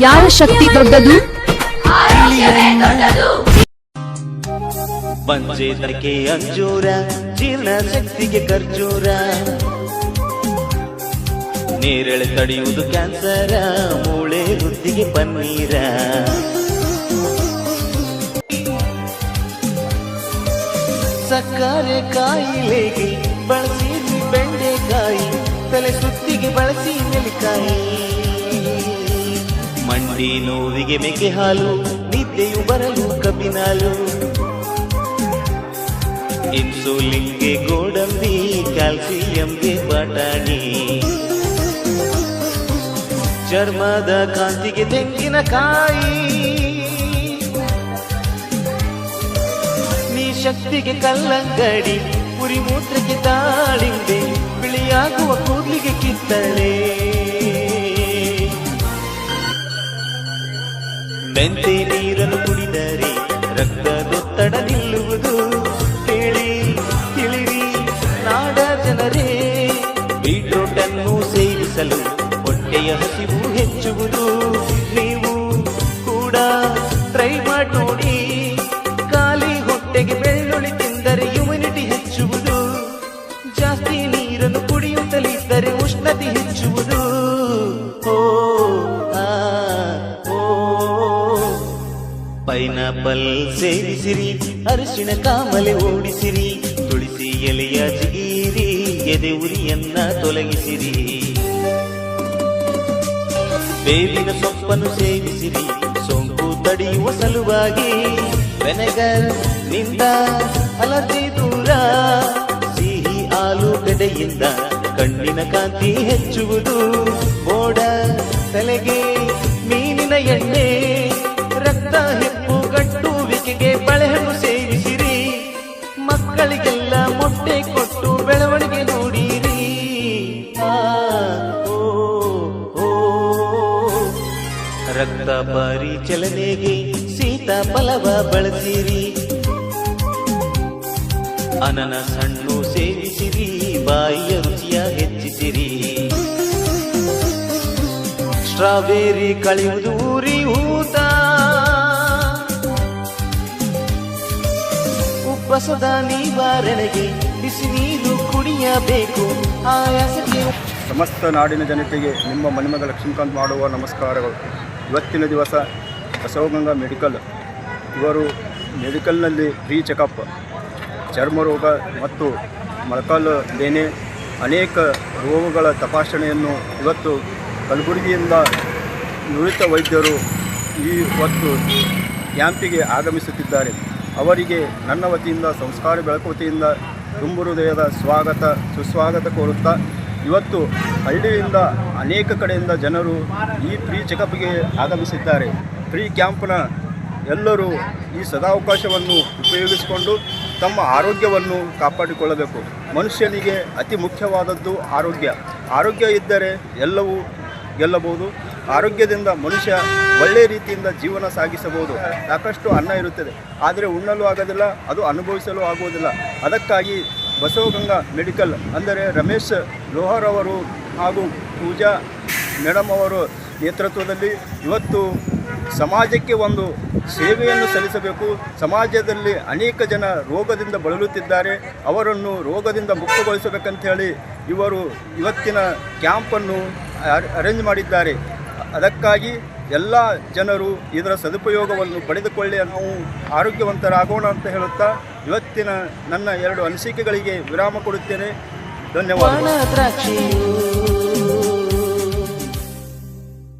ಯಾರ ಶಕ್ತಿ ದೊಡ್ಡದು? ಬಂಜೇತನಕ್ಕೆ ಅಂಜೂರ, ಜೀರ್ಣ ಶಕ್ತಿಗೆ ಖರ್ಜೂರ, ನೇರಳೆ ತಡೆಯುವುದು ಕ್ಯಾನ್ಸರ, ಮೂಳೆ ವೃದ್ಧಿಗೆ ಪನ್ನೀರ. ಸಕ್ಕರೆ ಕಾಯಿಲೆಗೆ ಬಳಸಿ ಬೆಂಡೆಕಾಯಿ, ತಲೆ ಸುತ್ತಿಗೆ ಬಳಸಿ ನೆಲ್ಲಿಕಾಯಿ, ಮಂಡಿ ನೋವಿಗೆ ಮೇಕೆ ಹಾಲು, ನಿದ್ದೆಯು ಬರಲು ಕಬ್ಬಿನಾಲು, ಇನ್ಸುಲಿನ್ಗೆ ಗೋಡಂಬಿ, ಕ್ಯಾಲ್ಸಿಯಂಗೆ ಬಟಾಣಿ, ಚರ್ಮದ ಕಾಂತಿಗೆ ತೆಂಗಿನಕಾಯಿ, ನೀ ಶಕ್ತಿಗೆ ಕಲ್ಲಂಗಡಿ, ಉರಿ ಮೂತ್ರಕ್ಕೆ ದಾಳಿಂಬೆ, ಬಿಳಿಯಾಗುವ ಕೂದಲಿಗೆ ಕಿತ್ತಳೆ, ಮೆಂತೆ ನೀರನ್ನು ಕುಡಿದರೆ ರಕ್ತದೊತ್ತಡ ನಿಲ್ಲುವುದು. ಕೇಳಿ ತಿಳಿರಿ ನಾಡ ಜನರೇ, ಬೀಟ್ರೂಟ್ ಅನ್ನು ಸೇವಿಸಲು ಹೊಟ್ಟೆಯ ಹಸಿವು ಹೆಚ್ಚುವುದು. ನೀವು ಕೂಡ ಟ್ರೈ ಮಾಡಿ ನೋಡಿ. ಖಾಲಿ ಹೊಟ್ಟೆಗೆ ಬೆಳ್ಳುಳ್ಳಿ ತಿಂದರೆ ಇಮ್ಯುನಿಟಿ ಹೆಚ್ಚುವುದು. ಜಾಸ್ತಿ ನೀರನ್ನು ಕುಡಿಯುತ್ತಲಿದ್ದರೆ ಉಷ್ಣತೆ ಹೆಚ್ಚುವುದು. ಪೈನಾಪಲ್ ಸೇವಿಸಿರಿ, ಅರಿಶಿಣ ಕಾಮಲೆ ಓಡಿಸಿರಿ, ತುಳಸಿ ಎಲೆಯ ಜಿಗಿರಿ, ಎದೆ ಉರಿಯನ್ನ ತೊಲಗಿಸಿರಿ, ಬೇವಿನ ಸೊಪ್ಪನ್ನು ಸೇವಿಸಿರಿ, ಸೋಂಕು ತಡೆಯುವ ಸಲುವಾಗಿ, ವೆನೆಗರ್ ನಿಂದ ಅಲರ್ಜಿ ದೂರ, ಸಿಹಿ ಆಲೂಗಡ್ಡೆಯಿಂದ ಕಣ್ಣಿನ ಕಾಂತಿ ಹೆಚ್ಚುವುದು. ಮೋಡ ತಲೆಗೆ ಮೀನಿನ ಎಣ್ಣೆ, ರಕ್ತ ಹೆಪ್ಪುಗಟ್ಟುವಿಕೆಗೆ ಬಳೆಹಣ್ಣು ಸೇವಿಸಿರಿ, ಮಕ್ಕಳಿಗೆಲ್ಲ ಮೊಟ್ಟೆ ಕೊಟ್ಟು ಬೆಳವಣಿಗೆ ನೋಡಿರಿ. ರಕ್ತ ಪರಿಚಲನೆಗೆ ಸೀತಾಫಲವ ಬಳಸಿರಿ, ಅನನಸ್ ಹಣ್ಣು ಸೇವಿಸಿರಿ, ಬಾಯಿಯ ರುಚಿಯ ಹೆಚ್ಚಿಸಿರಿ, ಸ್ಟ್ರಾಬೆರಿ ಕಳೆಯುವುದು ಊರಿ ಊತ, ಉಬ್ಬಸದ ನಿವಾರಣೆಗೆ ಬಿಸಿ ನೀರು ಕುಡಿಯಬೇಕು, ಆಯಾಸಕ್ಕೆ. ಸಮಸ್ತ ನಾಡಿನ ಜನತೆಗೆ ನಿಮ್ಮ ಮನೆಮಗ ಲಕ್ಷ್ಮೀಕಾಂತ್ ಮಾಡುವ ನಮಸ್ಕಾರಗಳು. ಇವತ್ತಿನ ದಿವಸ ಬಸವಗಂಗಾ ಮೆಡಿಕಲ್ ಇವರು ಮೆಡಿಕಲ್ನಲ್ಲಿ ಫ್ರೀ ಚೆಕಪ್, ಚರ್ಮ ರೋಗ ಮತ್ತು ಮೊಳಕಾಲು ಬೇನೆ ಅನೇಕ ರೋಗಗಳ ತಪಾಸಣೆಯನ್ನು ಇವತ್ತು ಕಲಬುರಗಿಯಿಂದ ನುರಿತ ವೈದ್ಯರು ಇವತ್ತು ಕ್ಯಾಂಪಿಗೆ ಆಗಮಿಸುತ್ತಿದ್ದಾರೆ. ಅವರಿಗೆ ನನ್ನ ವತಿಯಿಂದ ಸಂಸ್ಕಾರ ಬೆಳಕು ವತಿಯಿಂದ ತುಂಬು ಹೃದಯದ ಸ್ವಾಗತ ಸುಸ್ವಾಗತ ಕೋರುತ್ತಾ, ಇವತ್ತು ಹಳ್ಳಿಯಿಂದ ಅನೇಕ ಕಡೆಯಿಂದ ಜನರು ಈ ಫ್ರೀ ಚೆಕಪ್ಗೆ ಆಗಮಿಸಿದ್ದಾರೆ. ಫ್ರೀ ಕ್ಯಾಂಪ್ನ ಎಲ್ಲರೂ ಈ ಸದಾವಕಾಶವನ್ನು ಉಪಯೋಗಿಸಿಕೊಂಡು ತಮ್ಮ ಆರೋಗ್ಯವನ್ನು ಕಾಪಾಡಿಕೊಳ್ಳಬೇಕು. ಮನುಷ್ಯನಿಗೆ ಅತಿ ಮುಖ್ಯವಾದದ್ದು ಆರೋಗ್ಯ. ಆರೋಗ್ಯ ಇದ್ದರೆ ಎಲ್ಲವೂ ಗೆಲ್ಲಬಹುದು. ಆರೋಗ್ಯದಿಂದ ಮನುಷ್ಯ ಒಳ್ಳೆಯ ರೀತಿಯಿಂದ ಜೀವನ ಸಾಗಿಸಬಹುದು. ಸಾಕಷ್ಟು ಅನ್ನ ಇರುತ್ತದೆ, ಆದರೆ ಉಣ್ಣಲು ಆಗೋದಿಲ್ಲ, ಅದು ಅನುಭವಿಸಲು ಆಗುವುದಿಲ್ಲ. ಅದಕ್ಕಾಗಿ ಬಸವಗಂಗಾ ಮೆಡಿಕಲ್ ಅಂದರೆ ರಮೇಶ್ ಲೋಹರ್ ಅವರು ಹಾಗೂ ಪೂಜಾ ಮೇಡಮ್ ಅವರು ನೇತೃತ್ವದಲ್ಲಿ ಇವತ್ತು ಸಮಾಜಕ್ಕೆ ಒಂದು ಸೇವೆಯನ್ನು ಸಲ್ಲಿಸಬೇಕು. ಸಮಾಜದಲ್ಲಿ ಅನೇಕ ಜನ ರೋಗದಿಂದ ಬಳಲುತ್ತಿದ್ದಾರೆ, ಅವರನ್ನು ರೋಗದಿಂದ ಮುಕ್ತಗೊಳಿಸಬೇಕಂತ ಹೇಳಿ ಇವರು ಇವತ್ತಿನ ಕ್ಯಾಂಪನ್ನು ಅರೇಂಜ್ ಮಾಡಿದ್ದಾರೆ. ಅದಕ್ಕಾಗಿ ಎಲ್ಲ ಜನರು ಇದರ ಸದುಪಯೋಗವನ್ನು ಪಡೆದುಕೊಳ್ಳಿ, ನಾವು ಆರೋಗ್ಯವಂತರಾಗೋಣ ಅಂತ ಹೇಳುತ್ತಾ ಇವತ್ತಿನ ನನ್ನ 2 ಅನಿಸಿಕೆಗಳಿಗೆ ವಿರಾಮ ಕೊಡುತ್ತೇನೆ. ಧನ್ಯವಾದ.